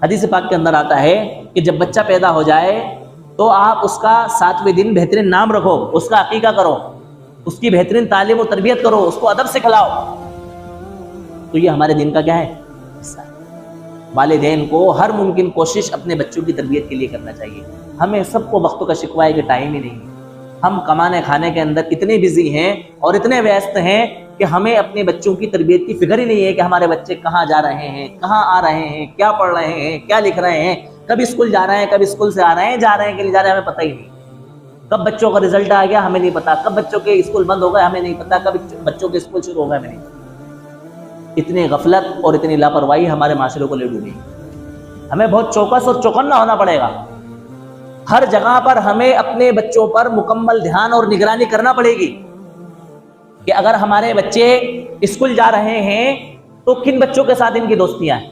हदीस पाक के अंदर आता है कि जब बच्चा पैदा हो जाए तो आप उसका 7वें दिन बेहतरीन नाम रखो, उसका अकीका करो, उसकी बेहतरीन तालीम और तरबियत करो, उसको अदब से खिलाओ। तो ये हमारे दिन का क्या है, हिस्सा है। वालिदैन को हर मुमकिन कोशिश अपने बच्चों की तरबियत के लिए करना चाहिए। हमें सबको वक्तों का शिकवा है कि टाइम ही नहीं है। हम कमाने खाने के अंदर इतने बिजी हैं और इतने व्यस्त हैं कि हमें अपने बच्चों की तरबियत की फिक्र ही नहीं है कि हमारे बच्चे कहाँ जा रहे हैं, कहाँ आ रहे हैं, क्या पढ़ रहे हैं, क्या लिख रहे हैं, कब स्कूल जा रहे हैं, कब स्कूल से आ रहे हैं, जा रहे हैं कि नहीं जा रहे हैं, हमें पता ही नहीं। कब बच्चों का रिजल्ट आ गया हमें नहीं पता, कब बच्चों के स्कूल बंद हो गए हमें नहीं पता, कब बच्चों के स्कूल शुरू हो गए हमें नहीं पता। इतनी गफलत और इतनी लापरवाही हमारे माशरे को ले डूबी। हमें बहुत चौकस और चौकन्ना होना पड़ेगा। हर जगह पर हमें अपने बच्चों पर मुकम्मल ध्यान और निगरानी करना पड़ेगी कि अगर हमारे बच्चे स्कूल जा रहे हैं तो किन बच्चों के साथ इनकी दोस्तियां हैं,